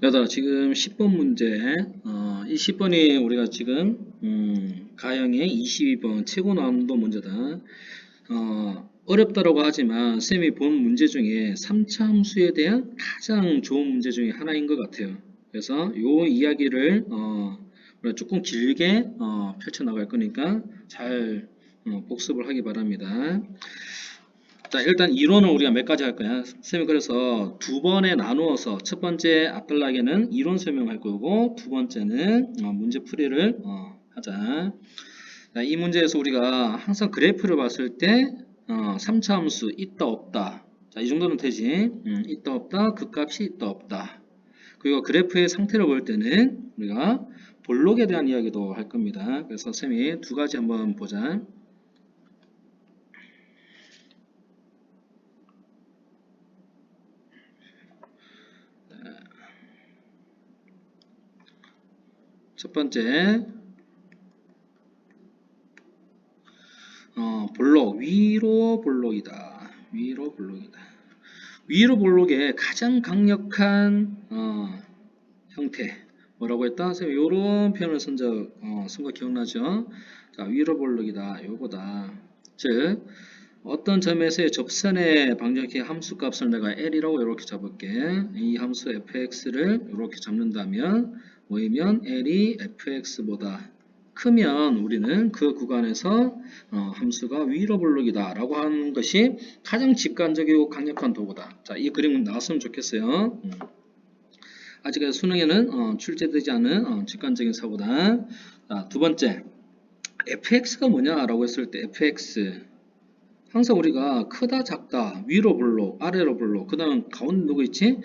여기다 지금 10번 문제, 이 10번이 우리가 지금, 가형의 22번 최고 난이도 문제다. 어렵다라고 하지만 쌤이 본 문제 중에 3차 함수에 대한 가장 좋은 문제 중에 하나인 것 같아요. 그래서 요 이야기를, 우리가 조금 길게, 펼쳐나갈 거니까 잘, 복습을 하기 바랍니다. 자, 일단 이론은 우리가 몇 가지 할 거야. 쌤이 그래서 두 번에 나누어서 첫 번째 앞단락에는 이론 설명할 거고 두 번째는 문제 풀이를 하자. 자, 이 문제에서 우리가 항상 그래프를 봤을 때 3차 함수 있다 없다. 자, 이 정도는 되지. 있다 없다. 극값이 있다 없다. 그리고 그래프의 상태를 볼 때는 우리가 볼록에 대한 이야기도 할 겁니다. 그래서 쌤이 두 가지 한번 보자. 첫 번째, 볼록, 위로 볼록이다. 위로 볼록이다. 위로 볼록의 가장 강력한 형태. 뭐라고 했다? 선생님, 요런 표현을 쓴 거 기억나죠? 자, 위로 볼록이다. 요거다. 즉, 어떤 점에서의 접선의 방정식 함수값을 내가 L이라고 이렇게 잡을게. 이 함수 fx를 이렇게 잡는다면 뭐이면 L이 fx보다 크면 우리는 그 구간에서 함수가 위로 볼록이다 라고 하는 것이 가장 직관적이고 강력한 도구다. 자, 이 그림 나왔으면 좋겠어요. 아직까지 수능에는 출제되지 않은 직관적인 사고다. 자, 두 번째, fx가 뭐냐라고 했을 때 fx 항상 우리가 크다 작다 위로 볼록 아래로 볼록 그 다음 가운데 누구 있지?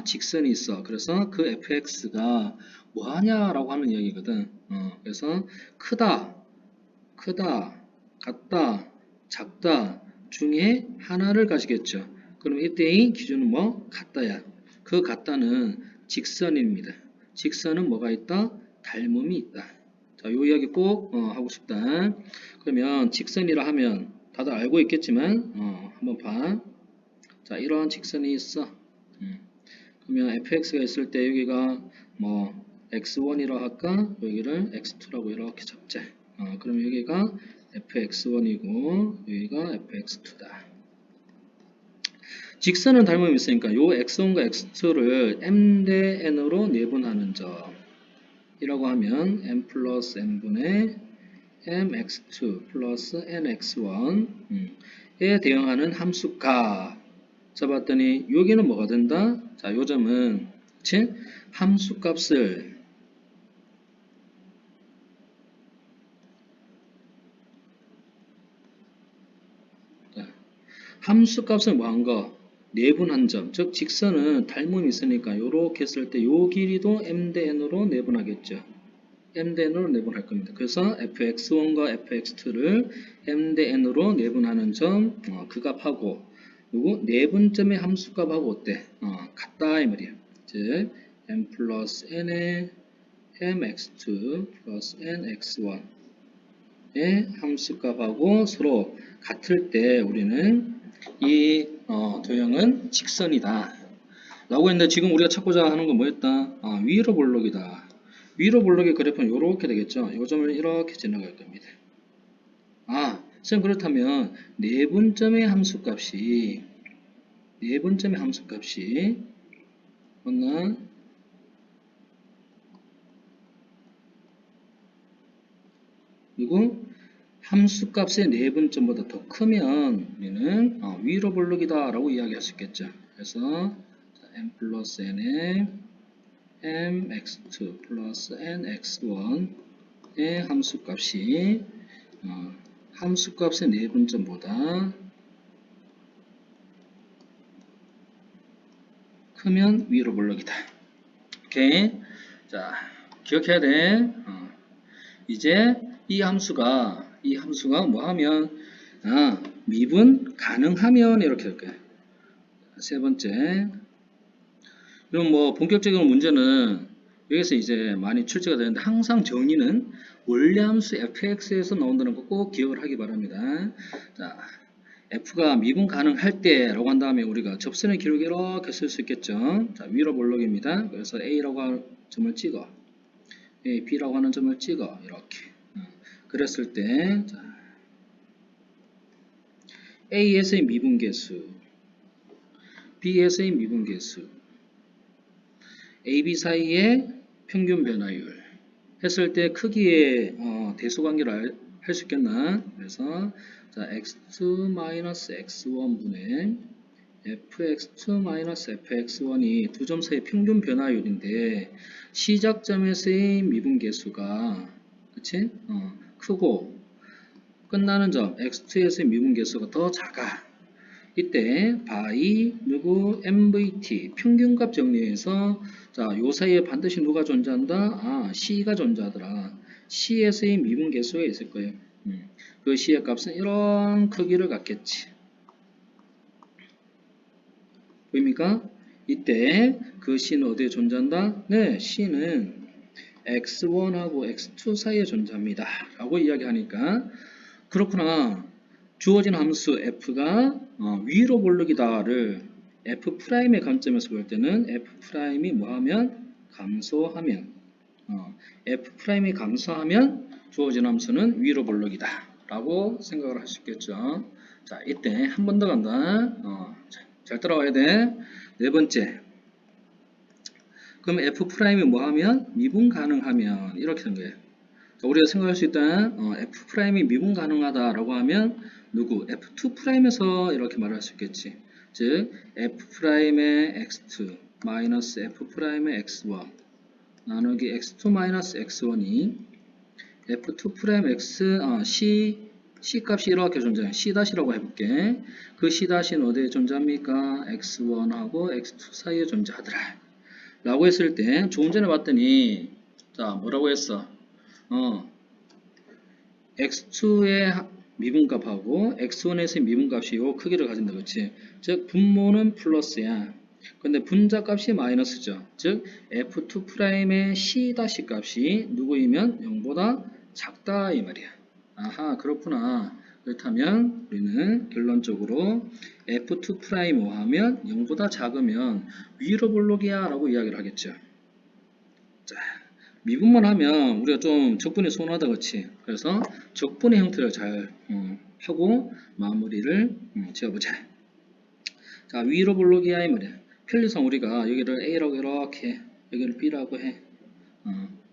직선이 있어. 그래서 그 fx가 뭐하냐라고 하는 이야기거든. 그래서 크다 같다 작다 중에 하나를 가지겠죠. 그럼 이때의 기준은 뭐? 같다야. 그 같다는 직선입니다. 직선은 뭐가 있다? 닮음이 있다. 자, 요 이야기 꼭 하고 싶다. 그러면 직선이라 하면 다들 알고 있겠지만 한번 봐. 자, 이러한 직선이 있어. 그러면 fx가 있을 때 여기가 뭐 x1이라 할까? 여기를 x2라고 이렇게 잡자. 그럼 여기가 fx1이고 여기가 fx2다. 직선은 닮음이 있으니까 요 x1과 x2를 m 대 n으로 내분하는 점 이라고 하면 m 플러스 n분의 mx2 플러스 nx1에 대응하는 함수값 잡았더니 여기는 뭐가 된다? 자, 요 점은 그치? 함수값을 함수값을 뭐한 거? 내분한 점, 즉 직선은 닮음이 있으니까 요렇게 했을 때 요 길이도 m 대 n으로 내분하겠죠. m 대 n으로 내분할 겁니다. 그래서 fx1과 fx2를 m 대 n으로 내분하는 점, 그 값하고 요거 내분점의 함수값하고 어때? 같다 이 말이야. 즉 m 플러스 n의 mx2 플러스 nx1의 함수값하고 서로 같을 때 우리는 이 도형은 직선이다 라고 했는데 지금 우리가 찾고자 하는 건 뭐였다? 위로 볼록이다. 위로 볼록의 그래프는 이렇게 되겠죠. 이 점을 이렇게 지나갈 겁니다. 쌤 그렇다면 내분점의 함수값이 맞나? 그리고 함수값의 내분점보다 더 크면 우리는 위로 볼록이다 라고 이야기할 수 있겠죠. 그래서 m 플러스 n의 mx2 플러스 nx1의 함수값이 함수값의 내분점보다 크면 위로 볼록이다. 오케이. 자, 기억해야 돼. 이제 이 함수가 뭐 하면 미분 가능하면 이렇게 할 거야. 세 번째. 그럼 뭐 본격적인 문제는 여기서 이제 많이 출제가 되는데 항상 정의는 원래 함수 fx에서 나온다는 거 꼭 기억을 하기 바랍니다. 자, f가 미분 가능할 때라고 한 다음에 우리가 접선의 기록 이렇게 쓸 수 있겠죠. 자, 위로 볼록입니다. 그래서 A라고 하는 점을 찍어, A, B라고 하는 점을 찍어 이렇게. 그랬을 때 자, A에서의 미분계수, B에서의 미분계수, A, B 사이의 평균 변화율 했을 때 크기의 대소관계를 할 수 있겠나? 그래서 자, x2-x1 분의 fx2-fx1이 두 점 사이의 평균 변화율인데 시작점에서의 미분계수가 그치? 크고 끝나는 점 x2에서의 미분계수가 더 작아. 이때 바이 누구 MVT 평균값 정리해서 자, 요 사이에 반드시 누가 존재한다? C가 존재하더라. C에서의 미분계수가 있을 거예요. 그 C의 값은 이런 크기를 갖겠지. 보입니까? 이때 그 C는 어디에 존재한다? 네, C는 X1하고 X2 사이에 존재합니다. 라고 이야기하니까 그렇구나. 주어진 함수 f가 위로 볼록이다를 f'의 관점에서 볼 때는 f'이 뭐하면? 감소하면 f'이 감소하면 주어진 함수는 위로 볼록이다 라고 생각을 할 수 있겠죠. 자, 이때 한 번 더 간다. 잘 따라와야 돼. 네 번째. 그럼 f'이 뭐하면? 미분 가능하면 이렇게 된 거예요. 우리가 생각할 수 있다. f'이 미분 가능하다라고 하면 누구? f2'에서 이렇게 말할 수 있겠지. 즉 f'의 x2 마이너스 f'의 x1 나누기 x2 마이너스 x1이 f2' x c 값이 이렇게 존재해요. c'라고 해볼게. 그 c'는 어디에 존재합니까? x1하고 x2 사이에 존재하더라. 라고 했을 때 조금 전에 봤더니 자 뭐라고 했어? x2의 미분값하고 x1에서의 미분값이 요 크기를 가진다. 그렇지? 즉 분모는 플러스야. 근데 분자값이 마이너스죠. 즉 f2'의 c' 값이 누구이면 0보다 작다 이 말이야. 아하 그렇구나. 그렇다면 우리는 결론적으로 f2' 하면 0보다 작으면 위로 볼록이야 라고 이야기를 하겠죠. 자, 미분만 하면 우리가 좀 적분이 서운하다 그렇지. 그래서 적분의 형태를 잘 하고 마무리를 지어보자. 자, 위로 볼록이야 이 말이야. 편리상 우리가 여기를 A라고 이렇게 해. 여기를 B라고 해.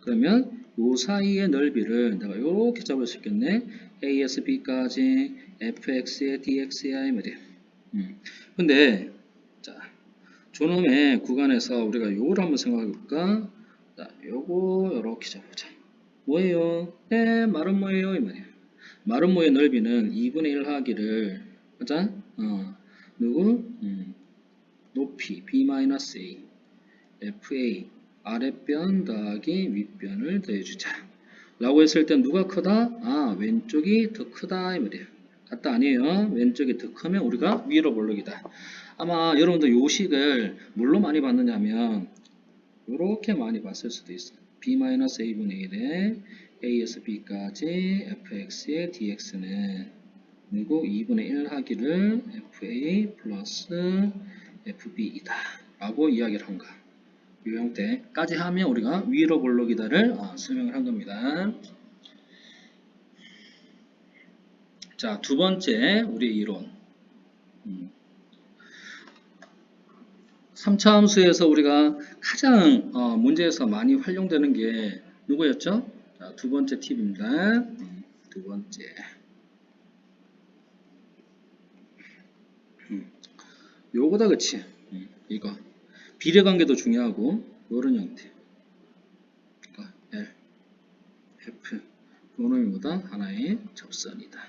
그러면 요 사이의 넓이를 내가 이렇게 잡을 수 있겠네. A에서 B까지 fx의 dx야 이 말이야. 근데 자, 저놈의 구간에서 우리가 요걸 한번 생각해 볼까? 자, 요거 요렇게 잡아보자. 뭐예요? 네, 마른 모예요 이 말이야. 마른 모의 넓이는 2분의 1 하기를 맞아? 누구? 높이 b-a fa 아랫변 더하기 윗변을 더해주자 라고 했을 때 누가 크다? 왼쪽이 더 크다 이 말이야. 같다 아니에요? 왼쪽이 더 크면 우리가 위로 볼록이다. 아마 여러분들 요 식을 뭘로 많이 봤느냐면 요렇게 많이 봤을 수도 있어. b-a분의 1에 a에서 b까지 fx의 dx는 그리고 2분의 1 하기를 fa 플러스 fb이다 라고 이야기를 한 거야. 이 형태까지 하면 우리가 위로 볼록이다를 설명을 한 겁니다. 자, 두 번째 우리 이론 3차 함수에서 우리가 가장 문제에서 많이 활용되는 게 누구였죠? 자, 두 번째 팁입니다. 두 번째 요거다 그치? 이거 비례관계도 중요하고 이런 형태 L, F 요놈이보다 하나의 접선이다.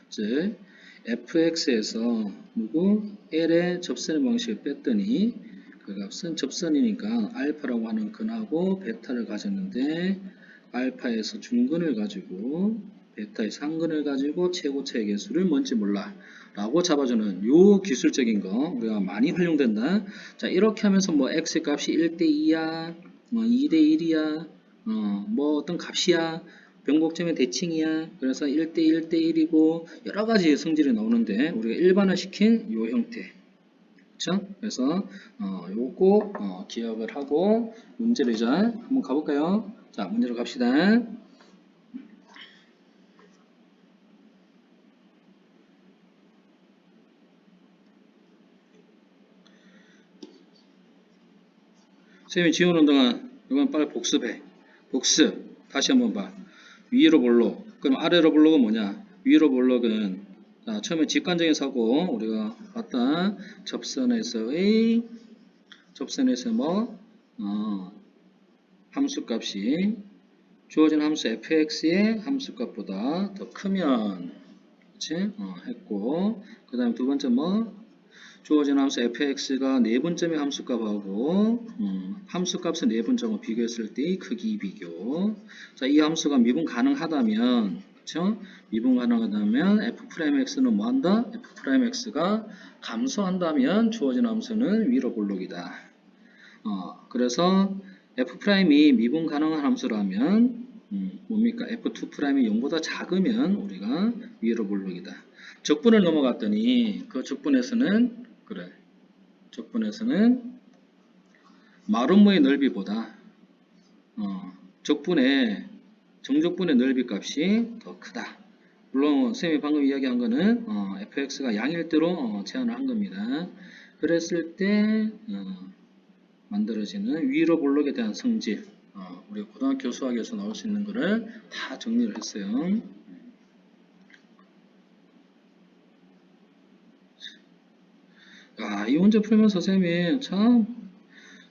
즉 fx에서 누구 L의 접선의 방식을 뺐더니 그 값은 접선이니까 알파라고 하는 근하고 베타를 가졌는데 알파에서 중근을 가지고 베타의 상근을 가지고 최고차의 개수를 뭔지 몰라 라고 잡아주는 요 기술적인 거 우리가 많이 활용된다. 자 이렇게 하면서 뭐 x 값이 1대2야 2대1이야 뭐 어떤 값이야 변곡점의 대칭이야. 그래서 1대1 대1이고 여러 가지 성질이 나오는데 우리가 일반화시킨 요 형태. 그쵸? 그래서 요거 기억을 하고 문제를 이제 한번 가볼까요? 자, 문제로 갑시다. 쌤이 지우는 동안 이건 빨리 복습해. 복습. 다시 한번 봐. 위로 볼록. 그럼 아래로 볼록은 뭐냐? 위로 볼록은 자, 처음에 직관적인 사고 우리가 봤다. 접선에서의 뭐 함수값이 주어진 함수 fx의 함수값보다 더 크면 그치? 했고 그 다음에 두 번째 뭐 주어진 함수 fx가 내분점의 함수값하고 함수값의 내분점을 비교했을 때의 크기 비교. 자, 이 함수가 미분 가능하다면 그쵸? 미분 가능하다면 f'x는 뭐한다? f'x가 감소한다면 주어진 함수는 위로 볼록이다. 그래서 f'이 미분 가능한 함수라면 뭡니까? f2'이 0보다 작으면 우리가 위로 볼록이다. 적분을 넘어갔더니 그 적분에서는 그래. 적분에서는 마름모의 넓이보다 정적분의 넓이 값이 더 크다. 물론 쌤이 방금 이야기한 거는 fx가 양일 대로 제한을 한 겁니다. 그랬을 때 만들어지는 위로 볼록에 대한 성질 우리 고등학교 수학에서 나올 수 있는 거를 다 정리를 했어요. 이 문제 풀면서 쌤이 참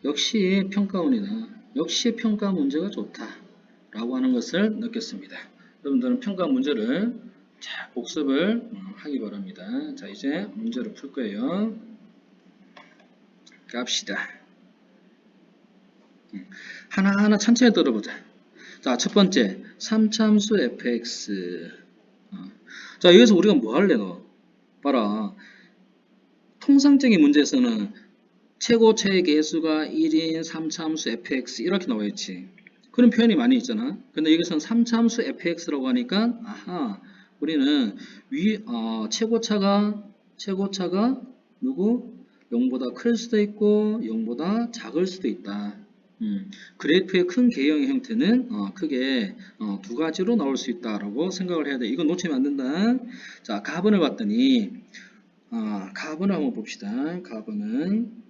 역시 평가원이다. 역시 평가 문제가 좋다. 라고 하는 것을 느꼈습니다. 여러분들은 평가 문제를 잘 복습을 하기 바랍니다. 자, 이제 문제를 풀 거예요. 갑시다. 하나하나 천천히 들어보자. 자, 첫 번째 3차함수 fx. 자, 여기서 우리가 뭐 할래 너? 봐라. 통상적인 문제에서는 최고차의 개수가 1인 3차함수 fx 이렇게 나와있지. 그런 표현이 많이 있잖아. 근데 여기서는 3차함수 fx라고 하니까 아하, 우리는 최고차가 누구? 0보다 클 수도 있고 0보다 작을 수도 있다. 그래프의 큰 개형의 형태는 크게 두 가지로 나올 수 있다라고 생각을 해야 돼. 이건 놓치면 안 된다. 자, 가분을 봤더니 가분을 한번 봅시다. 가분은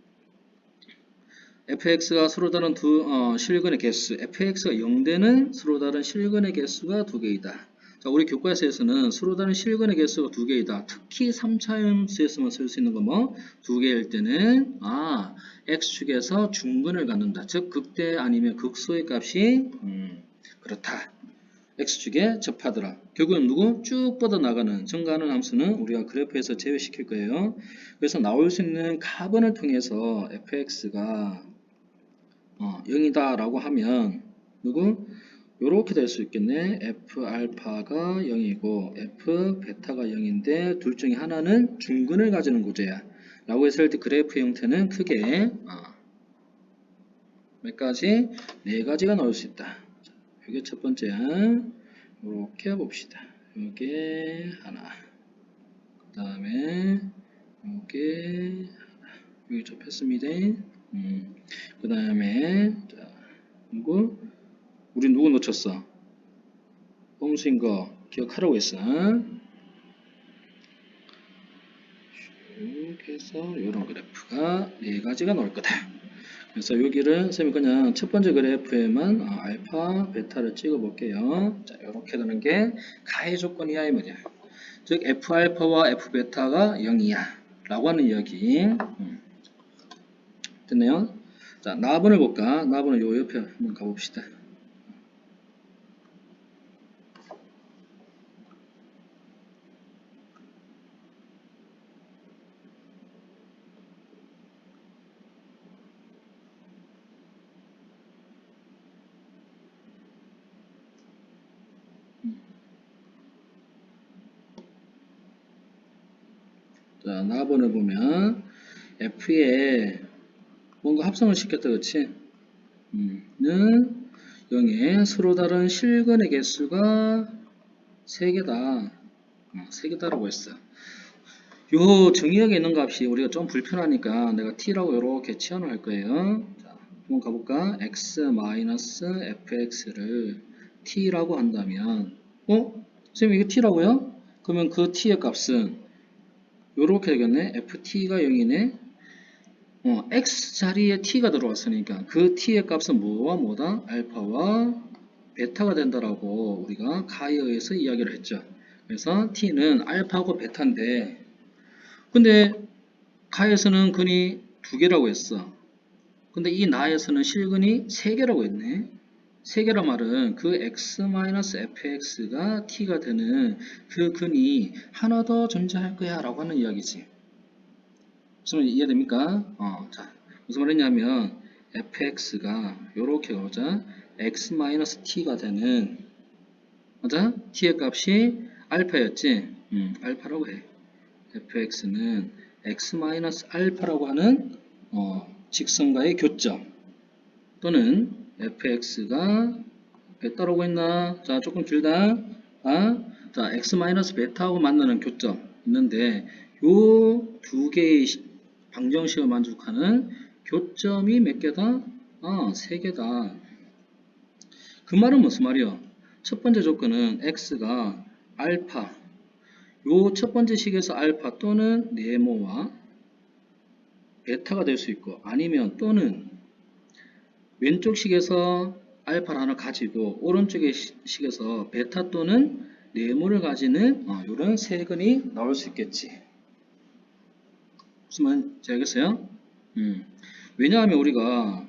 fx가 서로 다른 두 실근의 개수, fx가 0되는 서로 다른 실근의 개수가 두 개이다. 자, 우리 교과서에서는 서로 다른 실근의 개수가 두 개이다. 특히 3차함수에서만 쓸 수 있는 거 뭐? 두 개일 때는 x축에서 중근을 갖는다. 즉 극대 아니면 극소의 값이 그렇다. x축에 접하더라. 결국은 누구? 쭉 뻗어나가는 증가하는 함수는 우리가 그래프에서 제외시킬 거예요. 그래서 나올 수 있는 가분을 통해서 fx가 0이다 라고 하면 누구? 요렇게 될 수 있겠네. f알파가 0이고 f베타가 0인데 둘 중에 하나는 중근을 가지는 구조야 라고 했을 때 그래프 형태는 크게 몇 가지? 네 가지가 나올 수 있다. 이게 첫 번째야. 이렇게 봅시다. 이게 하나. 그 다음에 이게 하나. 여기 접했습니다. 그 다음에 우리 누구 놓쳤어? 꼼수인 거 기억하라고 했어. 쭉 해서 이런 그래프가 네 가지가 나올 거다. 그래서 여기를 쌤이 그냥 첫 번째 그래프에만 알파, 베타를 찍어 볼게요. 자, 이렇게 되는 게 가해 조건이야 이 말이야. 즉 f알파와 f베타가 0이야 라고 하는 이야기. 됐네요. 자, 나분을 볼까? 나분을 요 옆에 한번 가봅시다. 자, 나분을 보면 F에 뭔가 합성을 시켰다, 그치? 는 0에 서로 다른 실근의 개수가 3개다. 3개다라고 했어. 요 정의역에 있는 값이 우리가 좀 불편하니까 내가 t라고 이렇게 치환을 할 거예요. 자, 한번 가볼까? x-fx를 t라고 한다면, 선생님 이게 t라고요? 그러면 그 t의 값은 요렇게 되겠네. ft가 0이네. x 자리에 t가 들어왔으니까 그 t의 값은 뭐와 뭐다? 알파와 베타가 된다라고 우리가 가에 의해서 이야기를 했죠. 그래서 t는 알파하고 베타인데, 근데 가에서는 근이 2개라고 했어. 근데 이 나에서는 실근이 3개라고 했네. 3개란 말은 그 x-fx가 t가 되는 그 근이 하나 더 존재할 거야 라고 하는 이야기지. 무슨 말인지 이해됩니까? 자, 무슨 말이냐면 fx가 요렇게 가보자. x-t가 되는, 맞아? t의 값이 알파였지? 알파라고 해. fx는 x-알파라고 하는 직선과의 교점, 또는 fx가 베타라고 했나? 자, 조금 길다. 자, x-베타하고 만나는 교점 있는데 요 두 개의 방정식을 만족하는 교점이 몇 개다? 3개다. 그 말은 무슨 말이야? 첫 번째 조건은 x가 알파, 요 첫 번째 식에서 알파 또는 네모와 베타가 될 수 있고, 아니면 또는 왼쪽 식에서 알파를 하나 가지고 오른쪽의 식에서 베타 또는 네모를 가지는 이런 세 근이 나올 수 있겠지. 무슨 말인지 알겠어요? 왜냐하면 우리가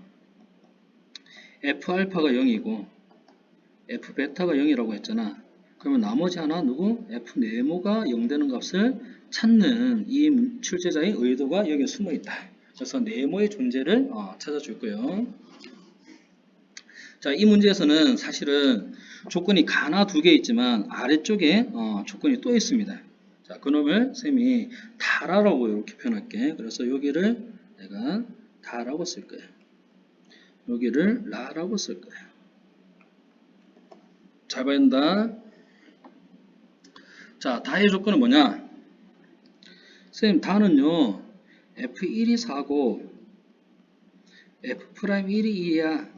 F알파가 0이고 F베타가 0이라고 했잖아. 그러면 나머지 하나 누구? F네모가 0 되는 값을 찾는 이 출제자의 의도가 여기에 숨어 있다. 그래서 네모의 존재를 찾아줄 거예요. 자, 이 문제에서는 사실은 조건이 가나 2개 있지만 아래쪽에 조건이 또 있습니다. 자, 그놈을 쌤이 다라라고 이렇게 표현할게. 그래서 여기를 내가 다라고 쓸 거야. 여기를 라라고 쓸 거야. 잘 봐야 된다. 자, 다의 조건은 뭐냐? 쌤, 다는요, F1이 4고 F'1이 2야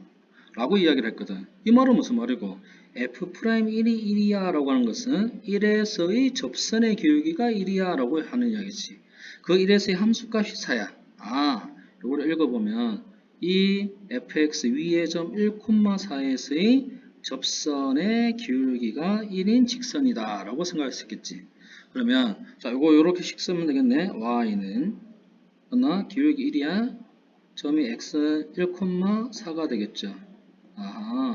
라고 이야기를 했거든. 이 말은 무슨 말이고, F'1이 1이야 라고 하는 것은 1에서의 접선의 기울기가 1이야 라고 하는 이야기지. 그 1에서의 함수값이 4야. 요거를 읽어보면 이 fx 위의 점 1,4에서의 접선의 기울기가 1인 직선이다 라고 생각할 수 있겠지. 그러면 자, 요거 요렇게 식 쓰면 되겠네. y는 기울기 1이야. 점이 x 1,4가 되겠죠.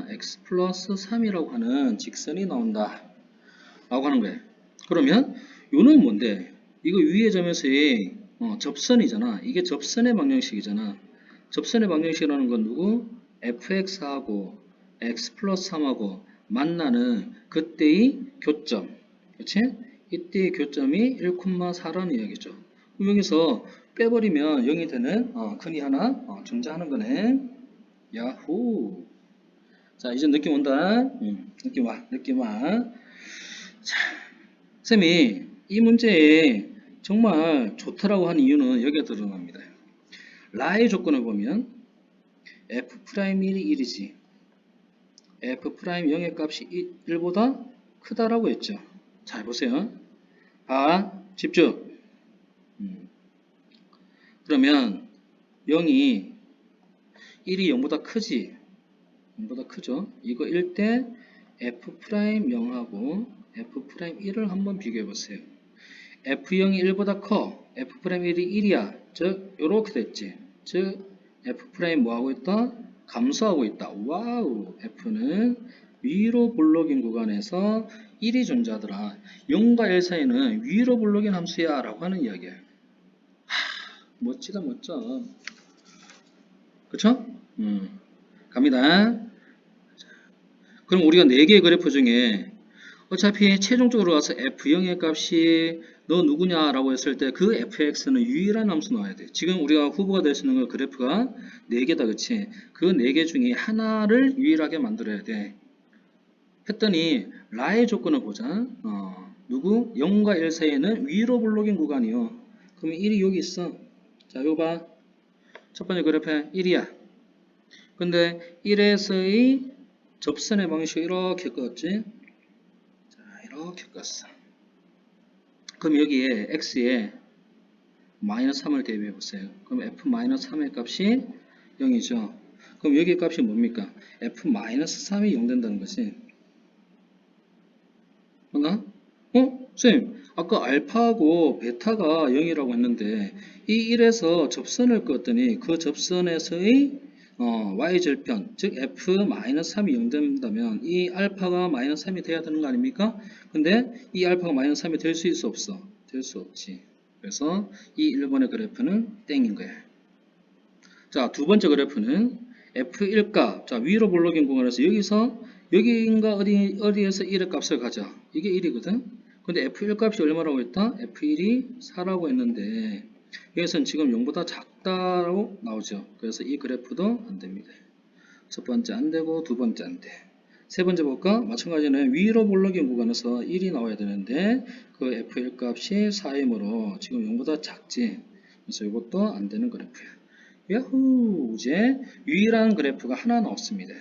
x 플러스 3이라고 하는 직선이 나온다 라고 하는 거예요. 그러면 요는 뭔데? 이거 위의 점에서의 접선이잖아. 이게 접선의 방정식이잖아. 접선의 방정식이라는 건 누구? fx하고 x 플러스 3하고 만나는 그때의 교점. 그렇지? 이때의 교점이 1,4라는 이야기죠. 그럼 여기서 빼버리면 0이 되는 근이 하나 존재하는 거네. 야호. 자, 이제 느낌 온다. 느낌 와. 느낌 와. 자, 쌤이 이 문제에 정말 좋다라고 하는 이유는 여기에 드러납니다. 라의 조건을 보면 F'1이 1이지. F'0의 값이 1보다 크다라고 했죠. 잘 보세요. 집중. 그러면 0이 1이 0보다 크지. 0보다 크죠. 이거 1 때 F'0하고 F'1을 한번 비교해 보세요. F0이 1보다 커. F'1이 1이야. 즉 요렇게 됐지. 즉 F' 뭐하고 있다? 감소하고 있다. 와우. F는 위로 볼록인 구간에서 1이 존재하더라. 0과 1 사이는 위로 볼록인 함수야 라고 하는 이야기야. 멋지다 멋져. 그쵸? 갑니다. 그럼 우리가 4개의 그래프 중에 어차피 최종적으로 가서 f0의 값이 너 누구냐라고 했을 때 그 fx는 유일한 함수 나와야 돼. 지금 우리가 후보가 될 수 있는 건 그래프가 4개다, 그치? 그 4개 중에 하나를 유일하게 만들어야 돼. 했더니 라의 조건을 보자. 누구? 0과 1 사이에는 위로 블록인 구간이요. 그러면 1이 여기 있어. 자, 이거 봐. 첫 번째 그래프에 1이야. 근데 1에서의 접선의 방식이 이렇게 껐지? 자, 이렇게 껐어. 그럼 여기에 x에 마이너스 3을 대입해 보세요. 그럼 f-3의 값이 0이죠. 그럼 여기 값이 뭡니까? f-3이 0 된다는 거지. 맞나? 쌤, 아까 알파하고 베타가 0이라고 했는데 이 1에서 접선을 껐더니 그 접선에서의 y절편, 즉 f-3이 0 된다면 이 알파가 마이너스 3이 돼야 되는 거 아닙니까? 근데 이 알파가 마이너스 3이 될 수 있어 없어? 될 수 없지. 그래서 이 1번의 그래프는 땡인 거야. 자, 두 번째 그래프는 f1값. 자, 위로 볼록인 공간에서 여기인가 어디에서 1의 값을 가져. 이게 1이거든. 근데 f1 값이 얼마라고 했다? f1이 4라고 했는데 여기서는 지금 0보다 작다라고 나오죠. 그래서 이 그래프도 안 됩니다. 첫 번째 안 되고 두 번째 안 돼. 세 번째 볼까? 마찬가지로 위로 볼록인 구간에서 1이 나와야 되는데 그 f1 값이 4이므로 지금 0보다 작지. 그래서 이것도 안 되는 그래프야. 야후! 이제 유일한 그래프가 하나 나왔습니다.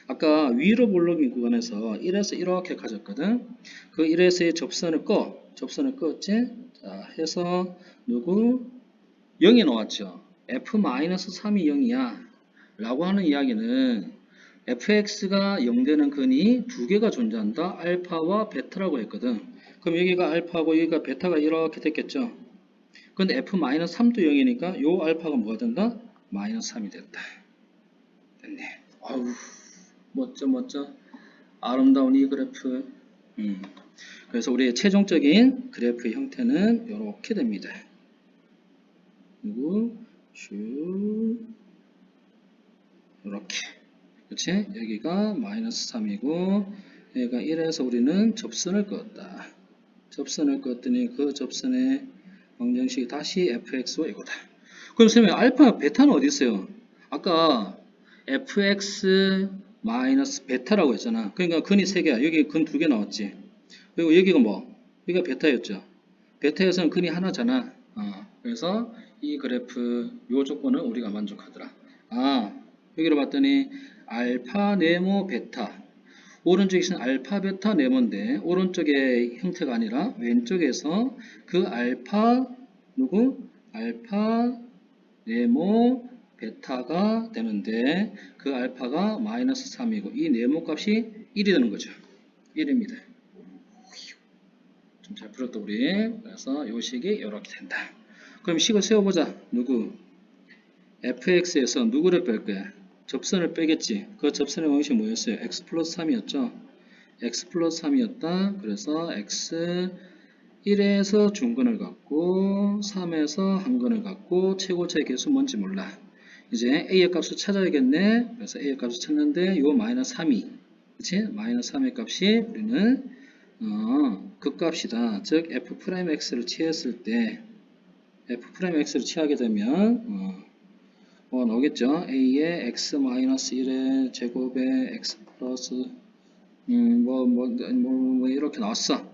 아까 위로 볼록인 구간에서 1에서 이렇게 가졌거든. 그 1에서의 접선을 껐지. 자, 해서 누구? 0이 나왔죠. f-3이 0이야 라고 하는 이야기는 fx가 0 되는 근이 두 개가 존재한다. 알파와 베타라고 했거든. 그럼 여기가 알파고 여기가 베타가 이렇게 됐겠죠. 근데 f-3도 0이니까 요 알파가 뭐가 된다? 마이너스 3이 됐다. 됐네. 아우, 멋져. 아름다운 이 그래프. 그래서 우리의 최종적인 그래프의 형태는 이렇게 됩니다. 그리고 쭉 이렇게. 그치? 여기가 마이너스 3이고 여기가 1에서 우리는 접선을 껐다. 접선을 껐더니 그 접선의 방정식이 다시 fx와 이거다. 그럼 선생님 알파 베타는 어디 있어요? 아까 fx 마이너스 베타라고 했잖아. 그러니까 근이 3개야. 여기 근 2개 나왔지. 그리고 여기가 뭐? 여기가 베타였죠. 베타에서는 근이 하나잖아. 그래서 이 그래프 요 조건을 우리가 만족하더라. 여기로 봤더니 알파 네모 베타. 오른쪽에 있는 알파 베타 네모인데 오른쪽의 형태가 아니라 왼쪽에서 그 알파 누구? 알파 네모 베타가 되는데 그 알파가 마이너스 3이고 이 네모 값이 1이 되는 거죠. 1입니다. 좀 잘 풀었다 우리. 그래서 요 식이 이렇게 된다. 그럼 식을 세워보자. 누구? fx에서 누구를 뺄 거야? 접선을 빼겠지. 그 접선의 방식이 뭐였어요? x 플러스 3이었죠. x 플러스 3이었다. 그래서 x 1에서 중근을 갖고 3에서 한근을 갖고 최고차의 개수 뭔지 몰라. 이제 a의 값을 찾아야겠네. 그래서 a의 값을 찾는데 요 마이너스 3이 그치? 마이너스 3의 값이 우리는 극값이다. 즉 f'x를 취했을 때 f'x를 취하게 되면 나오겠죠. a의 x-1의 제곱에 x 플러스 이렇게 나왔어.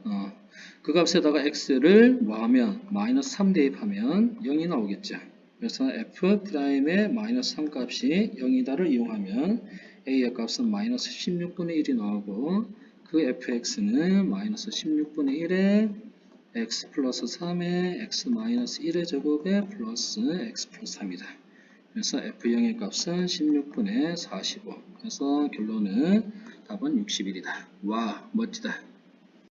그 값에다가 x를 뭐하면 마이너스 3 대입하면 0이 나오겠죠. 그래서 f'의 마이너스 3 값이 0이다를 이용하면 a의 값은 마이너스 16분의 1이 나오고 그 fx는 마이너스 16분의 1에 x 플러스 3에 x 마이너스 1의 제곱에 플러스 x 플러스 3이다. 그래서 f0의 값은 16분의 45. 그래서 결론은 답은 61이다. 와, 멋지다.